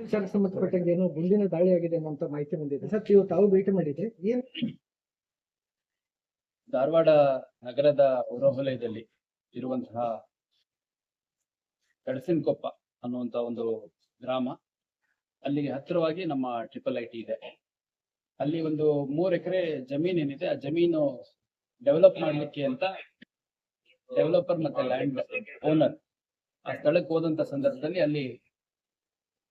ವಿಚಾರಕ್ಕೆ ಸಂಬಂಧಪಟ್ಟಂಗೆ ಏನೋ ಗುಂಡಿನ ದಾಳಿ ಆಗಿದೆ ಅನ್ನುವಂತ ಮಾಹಿತಿ ಬಂದಿದೆ ಸರ್. ತಾವು ಭೇಟಿ ಮಾಡಿದ್ರೆ ಏನ್ ಧಾರವಾಡ ನಗರದ ಹೊರವಲಯದಲ್ಲಿ ಇರುವಂತಹ ಕಡಸಿನಕೊಪ್ಪ ಅನ್ನುವಂತ ಒಂದು ಗ್ರಾಮ, ಅಲ್ಲಿಗೆ ಹತ್ತಿರವಾಗಿ ನಮ್ಮ IIIT ಇದೆ. ಅಲ್ಲಿ ಒಂದು 3 ಎಕರೆ ಜಮೀನ್ ಏನಿದೆ, ಆ ಜಮೀನು ಡೆವಲಪ್ ಮಾಡ್ಲಿಕ್ಕೆ ಅಂತ ಡೆವಲಪರ್ ಮತ್ತೆ ಲ್ಯಾಂಡ್ ಓನರ್ ಆ ಸ್ಥಳಕ್ಕೆ ಹೋದಂತ ಸಂದರ್ಭದಲ್ಲಿ ಅಲ್ಲಿ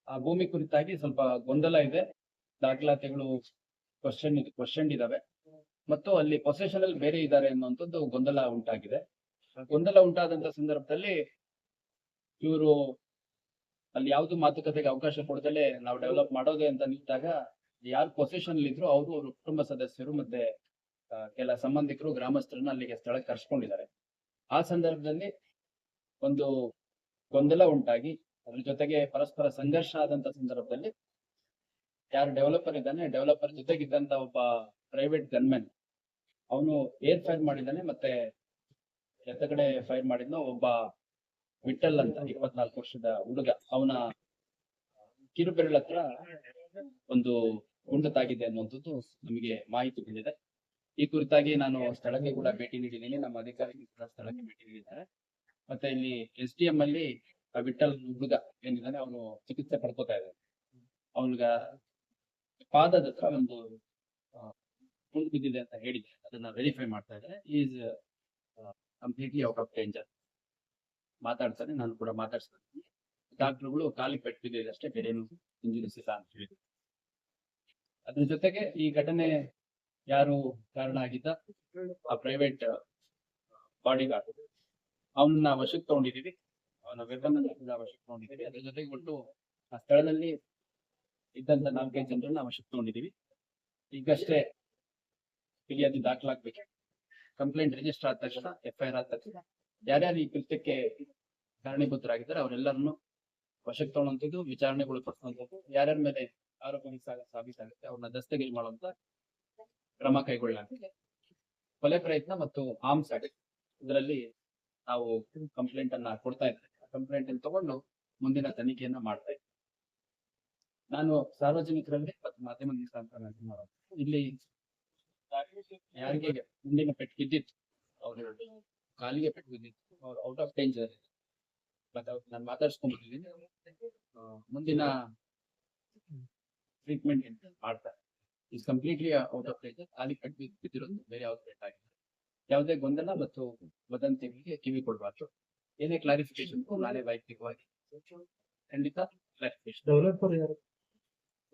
ಆ ಭೂಮಿ ಕುರಿತಾಗಿ ಸ್ವಲ್ಪ ಗೊಂದಲ ಇದೆ, ದಾಖಲಾತಿಗಳು ಕ್ವಶನ್ ಇದಾವೆ ಮತ್ತು ಅಲ್ಲಿ ಪೊಸೆಷನ್ ಅಲ್ಲಿ ಬೇರೆ ಇದ್ದಾರೆ ಅನ್ನುವಂಥದ್ದು ಗೊಂದಲ ಉಂಟಾಗಿದೆ. ಗೊಂದಲ ಉಂಟಾದಂತ ಸಂದರ್ಭದಲ್ಲಿ ಇವರು ಅಲ್ಲಿ ಯಾವ್ದು ಮಾತುಕತೆಗೆ ಅವಕಾಶ ಕೊಡದಲ್ಲೇ ನಾವು ಡೆವಲಪ್ ಮಾಡೋದೇ ಅಂತ ನಿಂತಾಗ ಯಾರು ಪೊಸೆಷನ್ ಇದ್ರು ಅವ್ರ ಕುಟುಂಬ ಸದಸ್ಯರು ಮತ್ತೆ ಕೆಲ ಸಂಬಂಧಿಕರು ಗ್ರಾಮಸ್ಥರನ್ನ ಅಲ್ಲಿಗೆ ಸ್ಥಳಕ್ಕೆ ಕರ್ಸ್ಕೊಂಡಿದ್ದಾರೆ. ಆ ಸಂದರ್ಭದಲ್ಲಿ ಒಂದು ಗೊಂದಲ ಉಂಟಾಗಿ ಅದ್ರ ಜೊತೆಗೆ ಪರಸ್ಪರ ಸಂಘರ್ಷ ಆದಂತ ಸಂದರ್ಭದಲ್ಲಿ ಯಾರು ಡೆವಲಪರ್ ಇದ್ದಾನೆ, ಡೆವಲಪರ್ ಜೊತೆಗಿದ್ದಂತ ಒಬ್ಬ ಪ್ರೈವೇಟ್ ಗನ್ಮೆನ್ ಅವನು ಏರ್ ಫೈರ್ ಮಾಡಿದ್ದಾನೆ, ಮತ್ತೆ ಎತ್ತಗಡೆ ಫೈರ್ ಮಾಡಿದ್ನೋ ಒಬ್ಬ ವಿಠಲ್ ಅಂತ 24 ವರ್ಷದ ಹುಡುಗ, ಅವನ ಕಿರುಬೆರಳ ಹತ್ರ ಒಂದು ಗುಂಡು ತಾಗಿದೆ ಅನ್ನುವಂಥದ್ದು ನಮಗೆ ಮಾಹಿತಿ ಬಂದಿದೆ. ಈ ಕುರಿತಾಗಿ ನಾನು ಸ್ಥಳಕ್ಕೆ ಕೂಡ ಭೇಟಿ ನೀಡಿದ್ದೀನಿ, ನಮ್ಮ ಅಧಿಕಾರಿಗಳು ಕೂಡ ಸ್ಥಳಕ್ಕೆ ಭೇಟಿ ನೀಡಿದ್ದಾರೆ. ಮತ್ತೆ ಇಲ್ಲಿ SDM ಅಲ್ಲಿ ವಿಠಲ್ ಹುಡುಗ ಏನಿದ್ದಾನೆ ಅವನು ಚಿಕಿತ್ಸೆ ಪಡ್ಕೋತಾ ಇದ್ದಾನೆ. ಅವನಿಗ ಪಾದದ ಹತ್ರ ಒಂದು ಗುಂಡು ಬಿದ್ದಿದೆ ಅಂತ ಹೇಳಿದೆ, ಅದನ್ನ ವೆರಿಫೈ ಮಾಡ್ತಾ ಇದ್ದಾರೆ. Is completely out of danger. ಮಾತಾಡ್ತಾನೆ, ನಾನು ಕೂಡ ಮಾತಾಡ್ಸ್ತೀನಿ. ಡಾಕ್ಟರ್ಗಳು ಕಾಲಿಗೆ ಪೆಟ್ಟು ಬಿದ್ದಿದೆ ಅಷ್ಟೇ, ಬೇರೆ ಏನು ಇಂಜುರೀಸ್ ಇಲ್ಲ ಅಂತ ಹೇಳಿದ್ರು. ಅದ್ರ ಜೊತೆಗೆ ಈ ಘಟನೆ ಯಾರು ಕಾರಣ ಆಗಿದ್ದ ಆ ಪ್ರೈವೇಟ್ ಬಾಡಿ ಗಾರ್ಡ್ ಅವನನ್ನ ವಶಕ್ಕೆ ತಗೊಂಡಿದೀವಿ, ಅವನ ವೆಪನ್ ಕೂಡ ವಶಕ್ಕೆ ತಗೊಂಡಿದೀವಿ. ಅದ್ರ ಜೊತೆಗೆ ಒಟ್ಟು ಆ ಸ್ಥಳದಲ್ಲಿ ಇದ್ದಂತ 4-5 ಜನರನ್ನ ವಶಕ್ಕೆ ತಗೊಂಡಿದೀವಿ. ಈಗಷ್ಟೇ ಫಿರ್ಯಾದಿ ದಾಖಲಾಗ್ಬೇಕು. ಕಂಪ್ಲೇಂಟ್ ರಿಜಿಸ್ಟರ್ ಆದ ತಕ್ಷಣ FIR ಆದ ತಕ್ಷಣ ಯಾರ್ಯಾರು ಈ ಕೃತ್ಯಕ್ಕೆ ಕಾರಣೀಭೂತರಾಗಿದ್ದಾರೆ ಅವರೆಲ್ಲರನ್ನು ವಶಕ್ಕೆ ತಗೊಳ್ಳುವಂಥದ್ದು, ವಿಚಾರಣೆಗಳು ಪಡಿಸುವಂಥದ್ದು, ಯಾರ್ಯಾರ ಮೇಲೆ ಆರೋಪ ಸಾಬೀತಾಗುತ್ತೆ ಅವ್ರನ್ನ ದಸ್ತಗಿರಿ ಮಾಡುವಂತ ಕ್ರಮ ಕೈಗೊಳ್ಳಲಾಗಿದೆ. ಕೊಲೆ ಪ್ರಯತ್ನ ಮತ್ತು ಆರ್ಮ್ಸ್ ಆಕ್ಟ್ ಇದರಲ್ಲಿ ನಾವು ಕಂಪ್ಲೇಂಟ್ ಅನ್ನ ಕೊಡ್ತಾ ಇದ್ದೇವೆ. ಕಂಪ್ಲೇಂಟ್ ಅನ್ನು ತಗೊಂಡು ಮುಂದಿನ ತನಿಖೆಯನ್ನ ಮಾಡ್ತಾ ಇದ್ದೇವೆ. ನಾನು ಸಾರ್ವಜನಿಕರಲ್ಲಿ ಮತ್ತು ಮಾಧ್ಯಮ ಇಲ್ಲಿ ಯಾರಿಗೆ ಗುಂಡಿನ ಪೆಟ್ಟು ಬಿದ್ದಿತ್ತು, ಅವ್ರು ಕಾಲಿಗೆ ಪೆಟ್ಟು ಬಿದ್ದಿತ್ತು, ಅವ್ರು ಔಟ್ ಆಫ್ ಡೇಂಜರ್ ಮತ್ತೆ ನಾನು ಮಾತಾಡ್ಸ್ಕೊಂಡ್ಬಿಟ್ಟಿದ್ದೀನಿ. ಮುಂದಿನ ಟ್ರೀಟ್ಮೆಂಟ್ ಮಾಡ್ತಾರೆ. Is completely out of danger. ಕಾಲಿಗೆ ಪೆಟ್ಟು ಬಿದ್ದಿರೋದು ಬೇರೆ ಯಾವ್ದು ಪೆಟ್ಟಾಗಿಲ್ಲ. ಯಾವುದೇ ಗೊಂದಲ ಮತ್ತು ವದಂತಿಗಳಿಗೆ ಕಿವಿ ಕೊಡಬಾರ್ದು. ಏನೇ ಕ್ಲಾರಿಫಿಕೇಶನ್ ನಾನೇ ವೈಯಕ್ತಿಕವಾಗಿ ಖಂಡಿತ ಕ್ಲಾರಿಫಿಕೇಶನ್.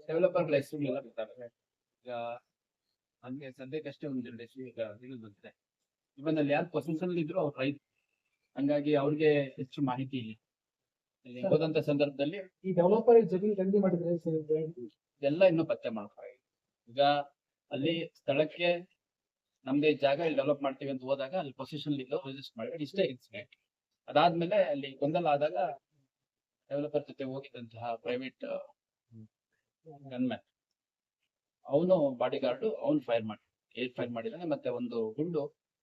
ಡೆವಲಪರ್ ಹೆಸರುಗಳೆಲ್ಲ ಗೊತ್ತಾಗುತ್ತೆ. ಈಗ ನಮ್ಗೆ ಸದ್ಯಕ್ಕಷ್ಟೇ 1-2 ಹೆಸರು ಈಗ ತಿಳಿದು ಬಂದಿದೆ. ಇವನ್ ಅಲ್ಲಿ ಯಾರು ಪೊಸಿಷನ್ ಇದ್ರು ಅವ್ರು ರೈತ, ಹಂಗಾಗಿ ಅವ್ರಿಗೆ ಹೆಚ್ಚು ಮಾಹಿತಿ ಇಲ್ಲ. ಹೋದಂತ ಸಂದರ್ಭದಲ್ಲಿ ಈ ಡೆವಲಪರ್ ಜಮೀನು ಖರೀದಿ ಮಾಡಿದ್ರೆ ಇದೆಲ್ಲ ಇನ್ನೂ ಪತ್ತೆ ಮಾಡ್ತಾರೆ. ಈಗ ಅಲ್ಲಿ ಸ್ಥಳಕ್ಕೆ ನಮ್ದೇ ಜಾಗ ಇಲ್ಲಿ ಡೆವಲಪ್ ಮಾಡ್ತೀವಿ ಅಂತ ಹೋದಾಗ ಅಲ್ಲಿ ಪೊಸಿಷನ್ ಇದ್ದು ರಿಜಿಸ್ಟರ್ ಮಾಡಿ ಇಷ್ಟೇ ಇನ್ಸಿಡೆಂಟ್. ಅದಾದ್ಮೇಲೆ ಅಲ್ಲಿ ಗೊಂದಲ ಆದಾಗ ಡೆವಲಪರ್ ಜೊತೆ ಹೋಗಿದ್ದಂತಹ ಪ್ರೈವೇಟ್ ಗನ್ಮ್ಯಾನ್ ಅವನು ಬಾಡಿ ಗಾರ್ಡ್ ಅವನು ಏರ್ ಫೈರ್ ಮಾಡಿದ್ದಾನೆ. ಮತ್ತೆ ಒಂದು ಗುಂಡು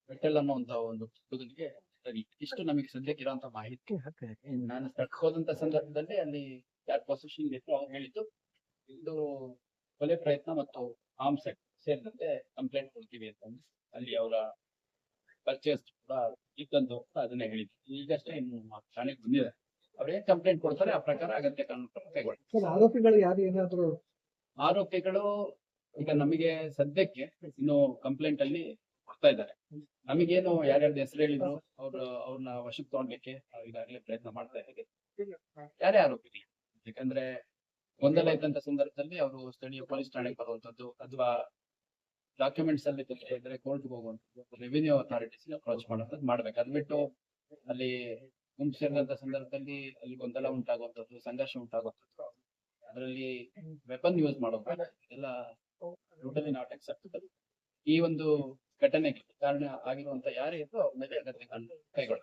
ವಿಠಲ್ ಅನ್ನೋ ಒಂದು ಹುಡುಗನಿಗೆ ಇಷ್ಟು ನಮಗೆ ಸದ್ಯಕ್ಕೆ ಇರುವಂತ ಮಾಹಿತಿ. ನಾನು ಸ್ಥಳಕ್ಕೆ ಹೋದಂತ ಸಂದರ್ಭದಲ್ಲಿ ಅಲ್ಲಿ ಯಾರು ಪೊಸಿಷನ್ ಇತ್ತು ಅವ್ರು ಹೇಳಿದ್ದು ಇದು ಕೊಲೆ ಪ್ರಯತ್ನ ಮತ್ತು ಆರ್ಮ್ಸ್ ಆಕ್ಟ್ ಸೇರಿದಂತೆ ಕಂಪ್ಲೇಂಟ್ ಕೊಡ್ತೀವಿ ಅಂತ ಅಲ್ಲಿ ಅವರ ಪರ್ಚೇಸ್ ಕೂಡ ಇತ್ತಂದು ಅದನ್ನೇ ಹೇಳಿದ್ರು. ಈಗಷ್ಟೇ ಇನ್ನು ಠಾಣೆಗೆ ಬಂದಿದೆ. ಅವ್ರೇನ್ ಕಂಪ್ಲೇಂಟ್ ಕೊಡ್ತಾರೆ ಆ ಪ್ರಕಾರ ಅಗತ್ಯ ಕಾನೂನು ಕ್ರಮ ಕೈಗೊಳ್ಳಿ. ಆರೋಪಿಗಳು ಯಾರು ಏನಾದ್ರು ಆರೋಪಿಗಳು ಈಗ ನಮಗೆ ಸದ್ಯಕ್ಕೆ ಇನ್ನು ಕಂಪ್ಲೇಂಟ್ ಅಲ್ಲಿ ಕೊಡ್ತಾ ಇದ್ದಾರೆ. ನಮಗೇನು ಯಾರ್ಯಾರ್ದು ಹೆಸರು ಹೇಳಿದ್ರು ಅವ್ರನ್ನ ವಶಕ್ಕೆ ತಗೊಳ್ಲಿಕ್ಕೆ ಈಗಾಗಲೇ ಪ್ರಯತ್ನ ಮಾಡ್ತಾ ಇದ್ದೀವಿ. ಯಾರೇ ಆರೋಪಿ, ಯಾಕಂದ್ರೆ ಗೊಂದಲ ಇದ್ದಂತ ಸಂದರ್ಭದಲ್ಲಿ ಅವರು ಸ್ಥಳೀಯ ಪೊಲೀಸ್ ಠಾಣೆಗೆ ಬರುವಂತದ್ದು ಅಥವಾ ಡಾಕ್ಯುಮೆಂಟ್ಸ್ ಅಲ್ಲಿ ತೊಂದರೆ ಇದ್ರೆ ಕೋರ್ಟ್ಗೆ ಹೋಗುವಂಥದ್ದು, ರೆವಿನ್ಯೂ ಅಥಾರಿಟೀಸ್ ಅಪ್ರೋಚ್ ಮಾಡುವಂಥದ್ದು ಮಾಡ್ಬೇಕು. ಅದ್ ಬಿಟ್ಟು ಅಲ್ಲಿ ಗುಂಪು ಸೇರಿದಂತ ಸಂದರ್ಭದಲ್ಲಿ ಅಲ್ಲಿ ಗೊಂದಲ ಉಂಟಾಗುವಂಥದ್ದು, ಸಂಘರ್ಷ ಉಂಟಾಗುವಂಥದ್ದು, ಅದರಲ್ಲಿ ವೆಪನ್ ಯೂಸ್ ಮಾಡೋದು ಎಲ್ಲ ಟೋಟಲಿ ನಾಟ್ ಅಕ್ಸೆಪ್ಟಬಲ್. ಈ ಒಂದು ಘಟನೆಗೆ ಕಾರಣ ಆಗಿರುವಂತ ಯಾರೇ ಇದ್ರು ಅವ್ರ ಮೇಲೆ ಅಗತ್ಯ ಕೈಗೊಳ್ಳ.